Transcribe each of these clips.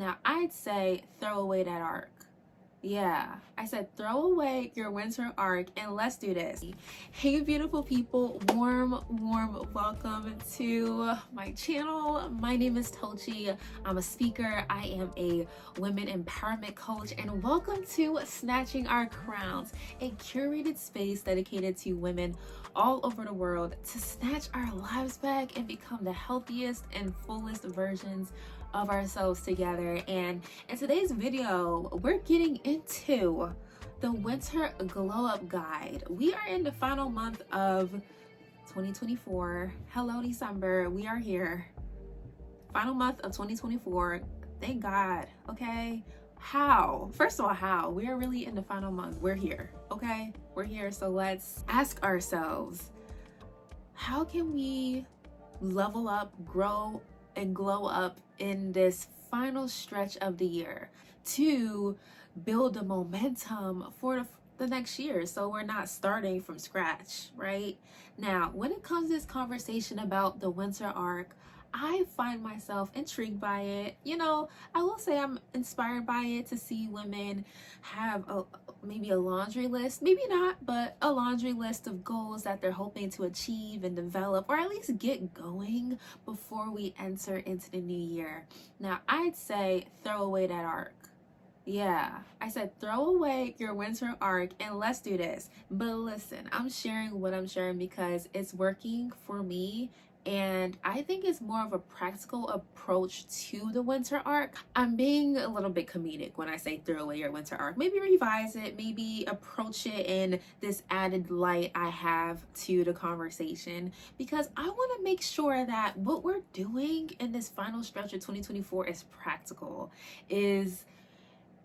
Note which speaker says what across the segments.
Speaker 1: Now, I'd say throw away that arc. Yeah, I said throw away your winter arc and let's do this. Hey, beautiful people, warm welcome to my channel. My name is Tochi. I'm a speaker. I am a women empowerment coach, and welcome to Snatching Our Crowns, a curated space dedicated to women all over the world to snatch our lives back and become the healthiest and fullest versions of ourselves together. And in today's video, we're getting into the winter glow up guide. We are in the final month of 2024. Hello, December. We are here. Final month of 2024. Thank God. Okay. How? First of all, how? We are really in the final month. We're here. Okay. We're here. So let's ask ourselves, how can we level up, grow, and glow up in this final stretch of the year to build the momentum for the next year, so we're not starting from scratch, right? Now, when it comes to this conversation about the winter arc, I find myself intrigued by it. You know, I will say I'm inspired by it to see women have maybe a laundry list, maybe not, but a laundry list of goals that they're hoping to achieve and develop, or at least get going before we enter into the new year. Now, I'd say throw away that arc. Yeah, I said throw away your winter arc and let's do this. But listen, I'm sharing what I'm sharing because it's working for me. And I think it's more of a practical approach to the winter arc. I'm being a little bit comedic when I say throw away your winter arc. Maybe revise it, maybe approach it in this added light I have to the conversation, because I want to make sure that what we're doing in this final stretch of 2024 is practical, is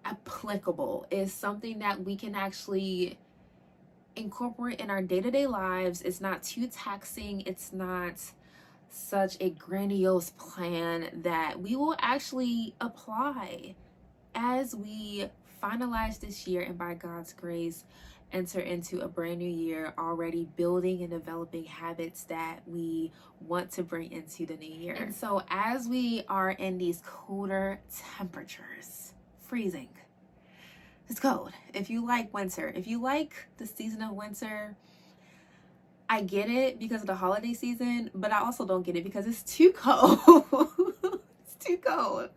Speaker 1: applicable, is something that we can actually incorporate in our day-to-day lives. It's not too taxing. It's not such a grandiose plan that we will actually apply as we finalize this year and by God's grace enter into a brand new year, already building and developing habits that we want to bring into the new year. And so as we are in these colder temperatures, freezing, it's cold. If you like winter, if you like the season of winter, I get it because of the holiday season, but I also don't get it because it's too cold. It's too cold.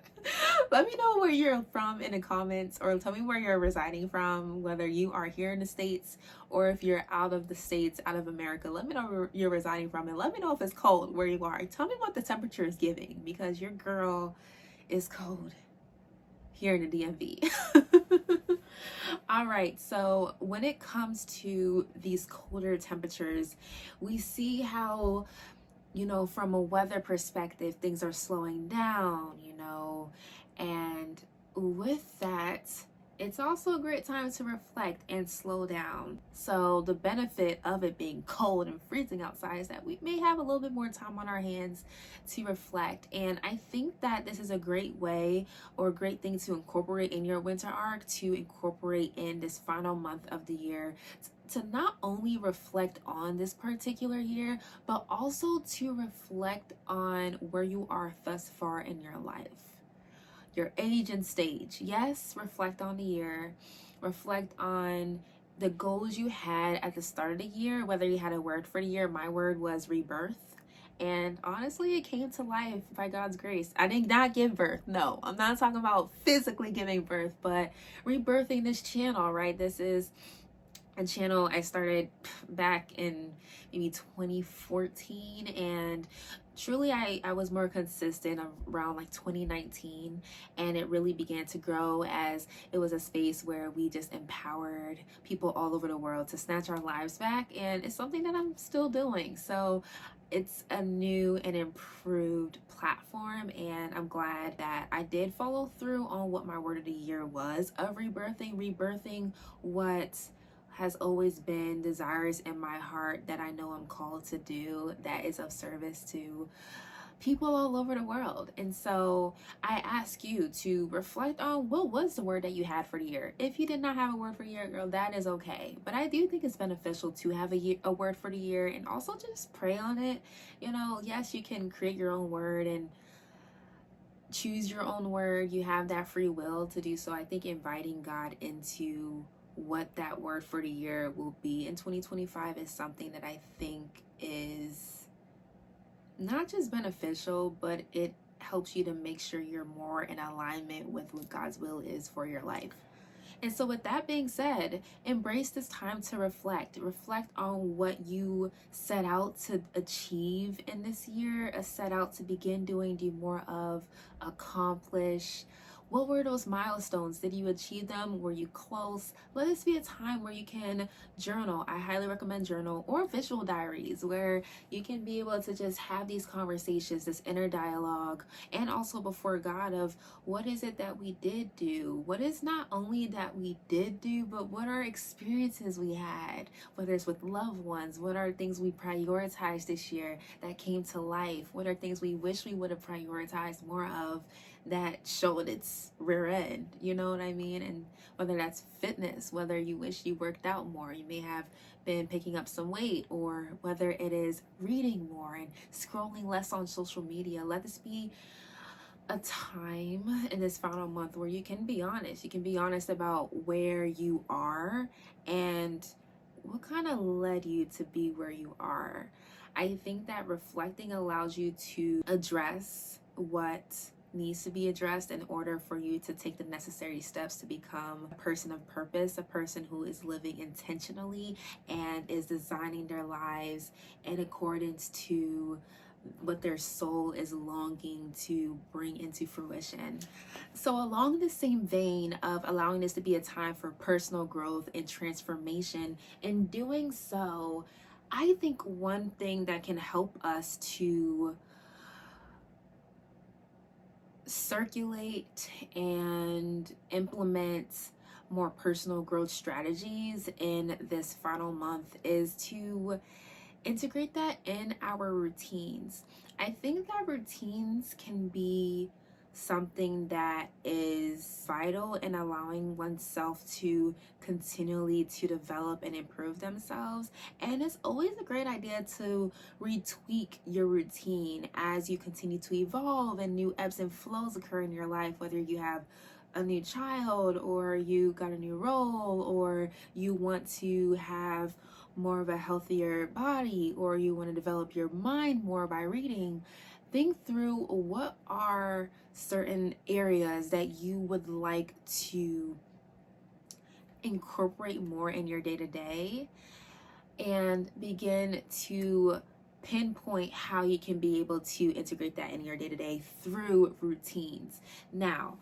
Speaker 1: Let me know where you're from in the comments, or tell me where you're residing from, whether you are here in the States or if you're out of the States, out of America. Let me know where you're residing from, and let me know if it's cold where you are. Tell me what the temperature is giving, because your girl is cold here in the DMV. All right, so when it comes to these colder temperatures, we see how, you know, from a weather perspective, things are slowing down, you know, and with that, it's also a great time to reflect and slow down. So the benefit of it being cold and freezing outside is that we may have a little bit more time on our hands to reflect. And I think that this is a great way, or a great thing to incorporate in your winter arc, to incorporate in this final month of the year, to not only reflect on this particular year, but also to reflect on where you are thus far in your life, your age and stage. Yes, reflect on the year, reflect on the goals you had at the start of the year, whether you had a word for the year. My word was rebirth. And honestly, it came to life by God's grace. I did not give birth. No, I'm not talking about physically giving birth, but rebirthing this channel, right? This is a channel I started back in maybe 2014, and truly I was more consistent around like 2019, and it really began to grow as it was a space where we just empowered people all over the world to snatch our lives back, and it's something that I'm still doing. So it's a new and improved platform, and I'm glad that I did follow through on what my word of the year was of rebirthing what has always been desires in my heart that I know I'm called to do, that is of service to people all over the world. And so I ask you to reflect on what was the word that you had for the year. If you did not have a word for the year, girl, that is okay. But I do think it's beneficial to have a word for the year, and also just pray on it. You know, yes, you can create your own word and choose your own word. You have that free will to do so. I think inviting God into what that word for the year will be in 2025 is something that I think is not just beneficial, but it helps you to make sure you're more in alignment with what God's will is for your life. And so with that being said, embrace this time to reflect. Reflect on what you set out to achieve in this year, set out to begin doing, do more of, accomplish. What were those milestones? Did you achieve them? Were you close? Let this be a time where you can journal. I highly recommend journal or visual diaries where you can be able to just have these conversations, this inner dialogue, and also before God of what is it that we did do? What is not only that we did do, but what are experiences we had, whether it's with loved ones, what are things we prioritized this year that came to life? What are things we wish we would have prioritized more of that showed its rear end, you know what I mean? And whether that's fitness, whether you wish you worked out more, you may have been picking up some weight, or whether it is reading more and scrolling less on social media. Let this be a time in this final month where you can be honest. You can be honest about where you are and what kind of led you to be where you are. I think that reflecting allows you to address what needs to be addressed in order for you to take the necessary steps to become a person of purpose, a person who is living intentionally and is designing their lives in accordance to what their soul is longing to bring into fruition. So along the same vein of allowing this to be a time for personal growth and transformation, in doing so, I think one thing that can help us to circulate and implement more personal growth strategies in this final month is to integrate that in our routines. I think that routines can be something that is vital in allowing oneself to continually to develop and improve themselves. And it's always a great idea to retweak your routine as you continue to evolve and new ebbs and flows occur in your life, whether you have a new child or you got a new role or you want to have more of a healthier body or you want to develop your mind more by reading. Think through what are certain areas that you would like to incorporate more in your day-to-day and begin to pinpoint how you can be able to integrate that in your day-to-day through routines. Now,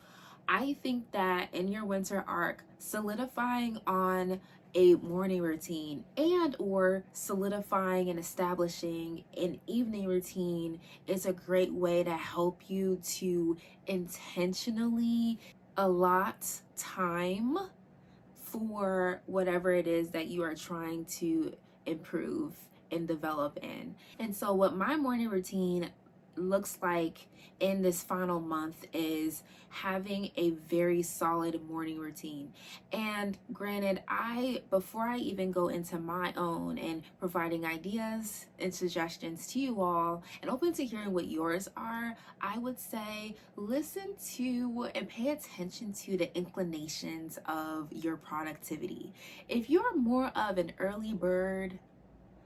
Speaker 1: I think that in your winter arc, solidifying on a morning routine and or solidifying and establishing an evening routine is a great way to help you to intentionally allot time for whatever it is that you are trying to improve and develop in. And so what my morning routine looks like in this final month is having a very solid morning routine. And granted, before I even go into my own and providing ideas and suggestions to you all and open to hearing what yours are, I would say listen to and pay attention to the inclinations of your productivity. If you're more of an early bird,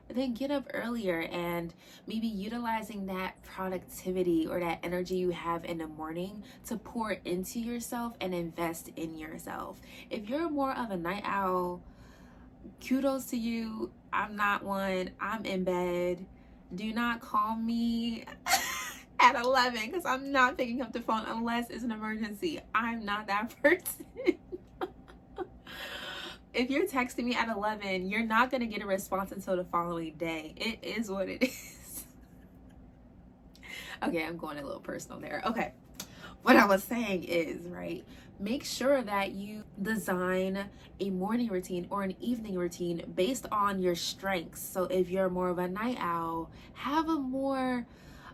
Speaker 1: then get up earlier and maybe utilizing that productivity or that energy you have in the morning to pour into yourself and invest in yourself. If you're more of a night owl, kudos to you. I'm not one. I'm in bed. Do not call me at 11 because I'm not picking up the phone unless it's an emergency. I'm not that person. If you're texting me at 11, you're not going to get a response until the following day. It is what it is. Okay, I'm going a little personal there. Okay, what I was saying is, right, make sure that you design a morning routine or an evening routine based on your strengths. So if you're more of a night owl, have a more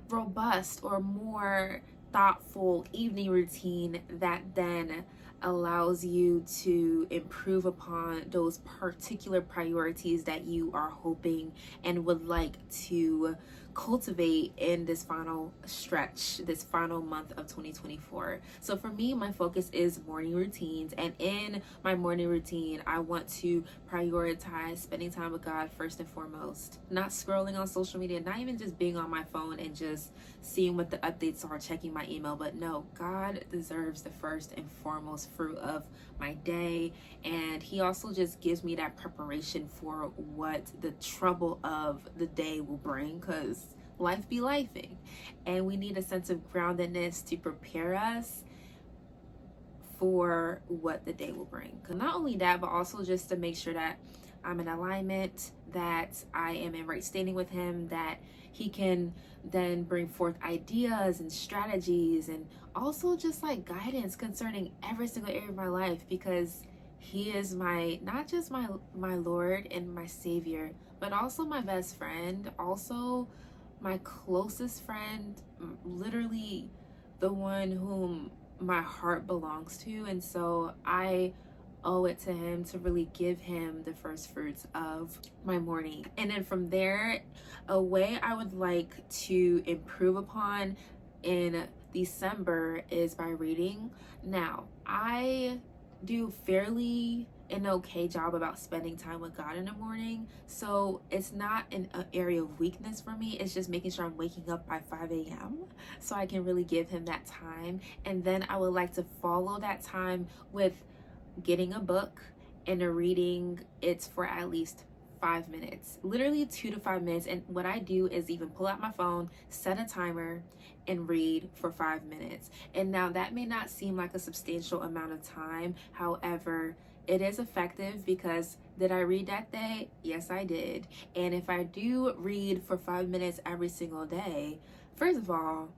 Speaker 1: robust or more thoughtful evening routine that then allows you to improve upon those particular priorities that you are hoping and would like to cultivate in this final stretch, this final month of 2024. So for me, my focus is morning routines, and in my morning routine, I want to prioritize spending time with God first and foremost, not scrolling on social media, not even just being on my phone and just seeing what the updates are, checking my email, but no, God deserves the first and foremost fruit of my day. And he also just gives me that preparation for what the trouble of the day will bring, because life be lifing, and we need a sense of groundedness to prepare us for what the day will bring. Not only that, but also just to make sure that I'm in alignment, that I am in right standing with him, that he can then bring forth ideas and strategies, and also just like guidance concerning every single area of my life, because he is my, not just my Lord and my Savior, but also my best friend, also my closest friend, literally the one whom my heart belongs to. And so I owe it to him to really give him the first fruits of my morning. And then from there, a way I would like to improve upon in December is by reading. Now, I do fairly an okay job about spending time with God in the morning, so it's not an area of weakness for me. It's just making sure I'm waking up by 5 a.m. so I can really give him that time. And then I would like to follow that time with getting a book and a reading. It's for at least 5 minutes, literally 2 to 5 minutes. And what I do is even pull out my phone, set a timer, and read for 5 minutes. And now that may not seem like a substantial amount of time. However, it is effective, because did I read that day? Yes, I did. And if I do read for 5 minutes every single day, first of all,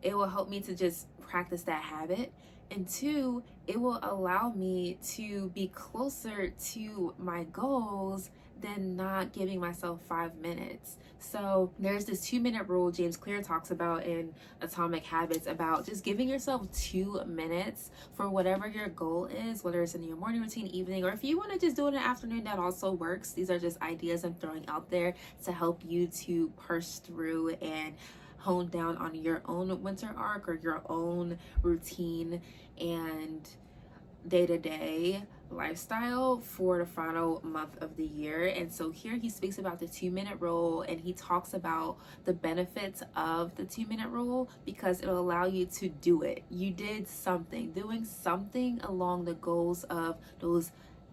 Speaker 1: it will help me to just practice that habit. And two, it will allow me to be closer to my goals than not giving myself 5 minutes. So there's this 2-minute rule James Clear talks about in Atomic Habits, about just giving yourself 2 minutes for whatever your goal is, whether it's in your morning routine, evening, or if you want to just do it in the afternoon, that also works. These are just ideas I'm throwing out there to help you to parse through and hone down on your own winter arc or your own routine and day-to-day lifestyle for the final month of the year. And so here he speaks about the 2-minute rule, and he talks about the benefits of the 2-minute rule, because it'll allow you to do it. You did something. Doing something along the goals of those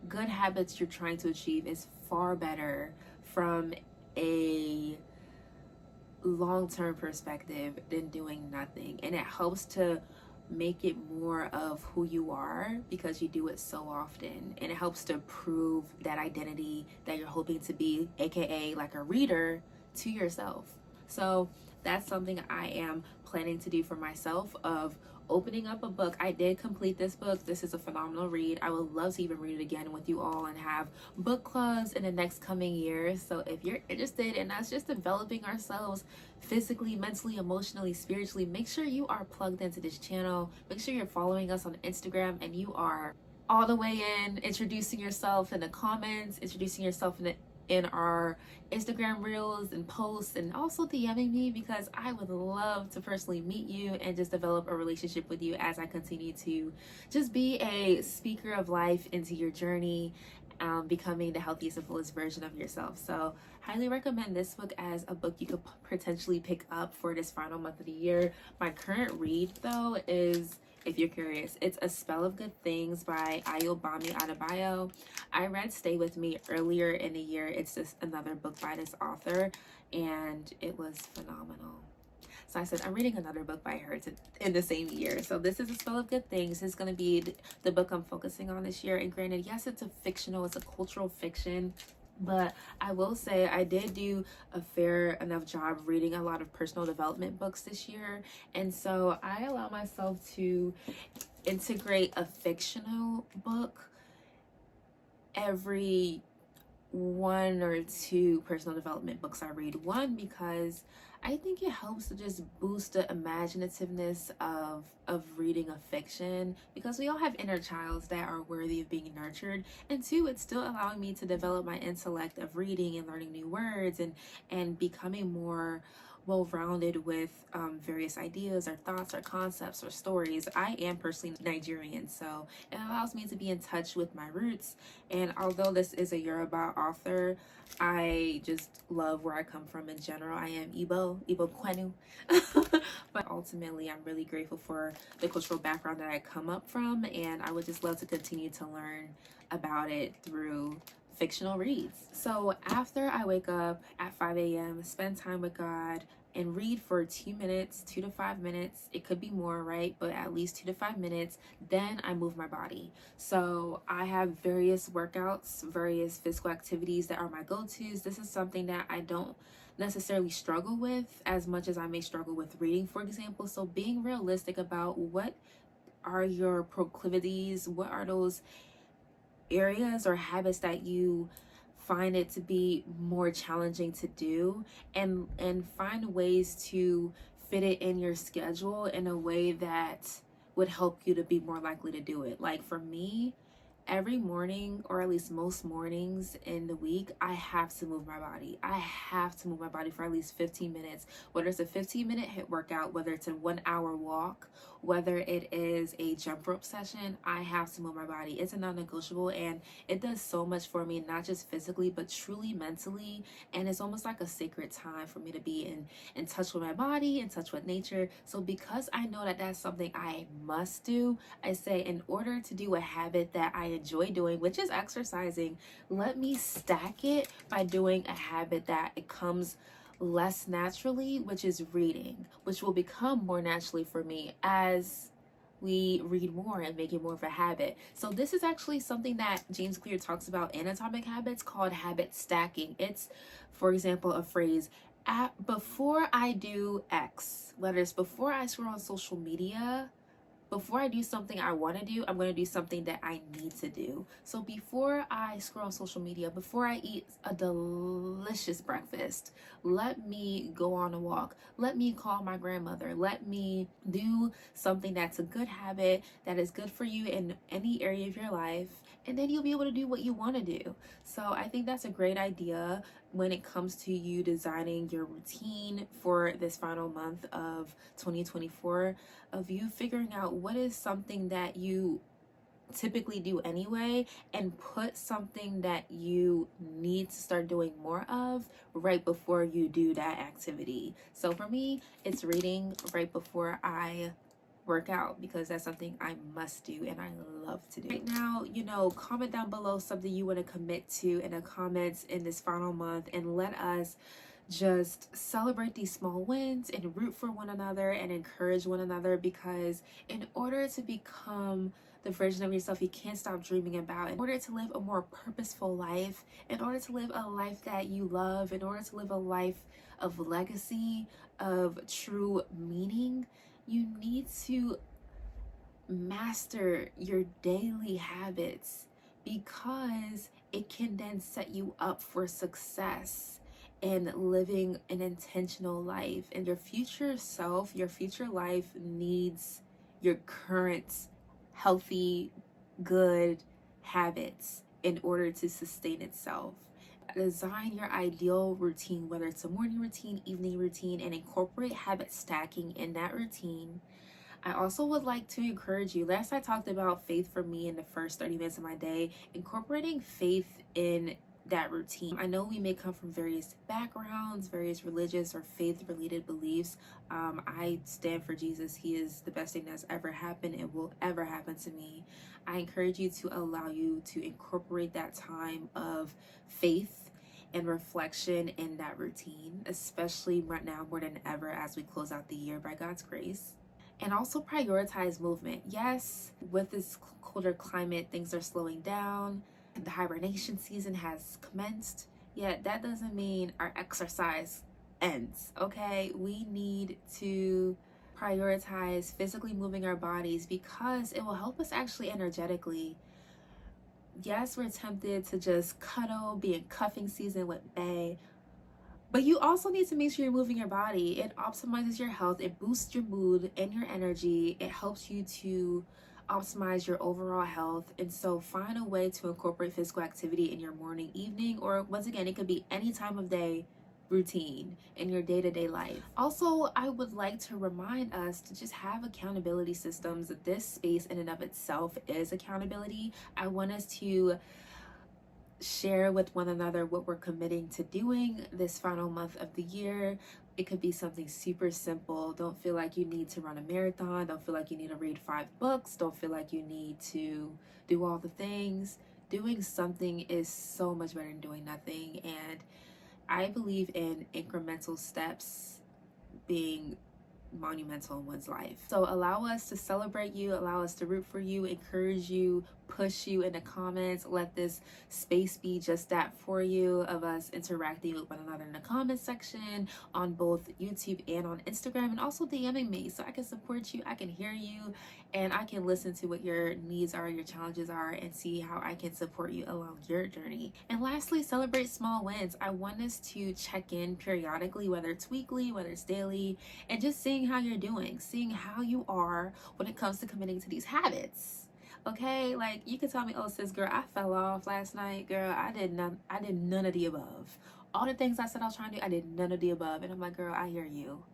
Speaker 1: good habits you're trying to achieve is far better from a long-term perspective than doing nothing. And it helps to make it more of who you are, because you do it so often, and it helps to prove that identity that you're hoping to be, aka like a reader, to yourself. So that's something I am planning to do for myself, of opening up a book. I did complete this book. This is a phenomenal read. I would love to even read it again with you all and have book clubs in the next coming years. So if you're interested in us just developing ourselves physically, mentally, emotionally, spiritually, make sure you are plugged into this channel. Make sure you're following us on Instagram, and you are all the way in, introducing yourself in the comments, introducing yourself in our Instagram reels and posts, and also DMing me, because I would love to personally meet you and just develop a relationship with you as I continue to just be a speaker of life into your journey, becoming the healthiest and fullest version of yourself. So highly recommend this book as a book you could potentially pick up for this final month of the year. My current read though is, if you're curious, it's A Spell of Good Things by Ayobami Adebayo. I read Stay With Me earlier in the year. It's just another book by this author, and it was phenomenal. So I said, I'm reading another book by her in the same year. So this is A Spell of Good Things. It's going to be the book I'm focusing on this year. And granted, yes, it's it's a cultural fiction. But I will say I did do a fair enough job reading a lot of personal development books this year. And so I allow myself to integrate a fictional book every 1 or 2 personal development books I read. One, because I think it helps to just boost the imaginativeness of reading a fiction, because we all have inner childs that are worthy of being nurtured. And 2, it's still allowing me to develop my intellect of reading and learning new words and becoming more well-rounded with various ideas or thoughts or concepts or stories. I am personally Nigerian, so it allows me to be in touch with my roots. And although this is a Yoruba author, I just love where I come from in general. I am Igbo Kwenu. But ultimately, I'm really grateful for the cultural background that I come up from, and I would just love to continue to learn about it through fictional reads. So after I wake up at 5 a.m., spend time with God and read for 2 minutes, 2 to 5 minutes. It could be more, right? But at least 2 to 5 minutes. Then I move my body. So I have various workouts, various physical activities that are my go-tos. This is something that I don't necessarily struggle with as much as I may struggle with reading, for example. So being realistic about what are your proclivities, what are those areas or habits that you find it to be more challenging to do, and find ways to fit it in your schedule in a way that would help you to be more likely to do it. Like for me, every morning, or at least most mornings in the week, I have to move my body. I have to move my body for at least 15 minutes, whether it's a 15-minute HIIT workout, whether it's a 1-hour walk, whether it is a jump rope session. I have to move my body. It's a non-negotiable, and it does so much for me, not just physically, but truly mentally. And it's almost like a sacred time for me to be in touch with my body, in touch with nature. So because I know that that's something I must do, I say, in order to do a habit that I enjoy doing, which is exercising, let me stack it by doing a habit that it comes less naturally, which is reading, which will become more naturally for me as we read more and make it more of a habit. So this is actually something that James Clear talks about in Atomic Habits, called habit stacking. It's, for example, a phrase: before I do X, whether it's before I scroll on social media, before I do something I want to do, I'm going to do something that I need to do. So before I scroll on social media, before I eat a delicious breakfast, let me go on a walk. Let me call my grandmother. Let me do something that's a good habit, that is good for you in any area of your life. And then you'll be able to do what you want to do. So I think that's a great idea when it comes to you designing your routine for this final month of 2024, of you figuring out what is something that you typically do anyway, and put something that you need to start doing more of right before you do that activity. So for me, it's reading right before I work out, because that's something I must do and I love to do. Right now, comment down below something you want to commit to in the comments in this final month, and let us just celebrate these small wins and root for one another and encourage one another, because in order to become the version of yourself you can't stop dreaming about, in order to live a more purposeful life, in order to live a life that you love, in order to live a life of legacy, of true meaning, you need to master your daily habits, because it can then set you up for success and living an intentional life. And your future self, your future life needs your current healthy, good habits in order to sustain itself. Design your ideal routine, whether it's a morning routine, evening routine, and incorporate habit stacking in that routine. I also would like to encourage you. Last I talked about faith for me in the first 30 minutes of my day, incorporating faith in that routine. I know we may come from various backgrounds, various religious or faith-related beliefs. I stand for Jesus. He is the best thing that's ever happened and will ever happen to me. I encourage you to allow you to incorporate that time of faith and reflection in that routine, especially right now more than ever as we close out the year by God's grace. And also prioritize movement. Yes, with this colder climate, things are slowing down. The hibernation season has commenced, yet that doesn't mean our exercise ends, okay? We need to prioritize physically moving our bodies, because it will help us actually energetically. Yes, we're tempted to just cuddle, be in cuffing season with bae, but you also need to make sure you're moving your body. It optimizes your health, it boosts your mood and your energy, it helps you to optimize your overall health. And so find a way to incorporate physical activity in your morning, evening, or once again, it could be any time of day routine in your day-to-day life. Also, I would like to remind us to just have accountability systems. This space in and of itself is accountability. I want us to share with one another what we're committing to doing this final month of the year. It could be something super simple. Don't feel like you need to run a marathon. Don't feel like you need to read 5 books. Don't feel like you need to do all the things. Doing something is so much better than doing nothing. And I believe in incremental steps being monumental in one's life. So allow us to celebrate you, allow us to root for you, encourage you, push you in the comments. Let this space be just that for you, of us interacting with one another in the comment section on both YouTube and on Instagram, and also DMing me so I can support you, I can hear you, and I can listen to what your needs are, your challenges are, and see how I can support you along your journey. And lastly, celebrate small wins. I want us to check in periodically, whether it's weekly, whether it's daily, and just seeing how you're doing, seeing how you are when it comes to committing to these habits. Okay, like you can tell me, oh sis girl, I fell off last night, girl, I did none of the above. All the things I said I was trying to do, I did none of the above. And I'm like, girl, I hear you.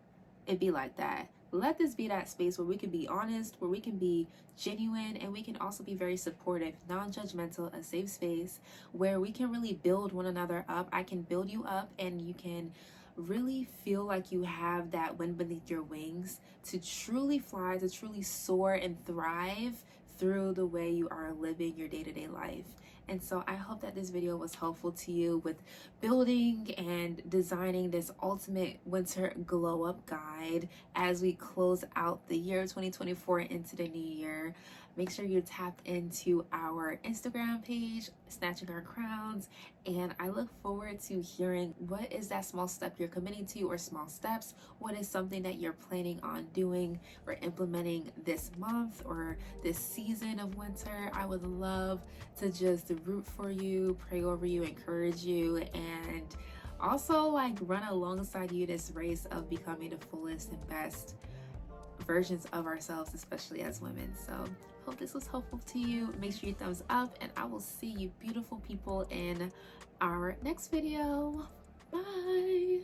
Speaker 1: It be like that. Let this be that space where we can be honest, where we can be genuine, and we can also be very supportive, non-judgmental, a safe space where we can really build one another up. I can build you up, and you can really feel like you have that wind beneath your wings to truly fly, to truly soar and thrive through the way you are living your day-to-day life. And so I hope that this video was helpful to you with building and designing this ultimate winter glow up guide as we close out the year 2024 into the new year. Make sure you tap into our Instagram page, Snatching Our Crowns, and I look forward to hearing what is that small step you're committing to, or small steps. What is something that you're planning on doing or implementing this month or this season of winter? I would love to just root for you, pray over you, encourage you, and also like run alongside you this race of becoming the fullest and best versions of ourselves, especially as women. So hope this was helpful to you. Make sure you thumbs up, and I will see you beautiful people in our next video. Bye.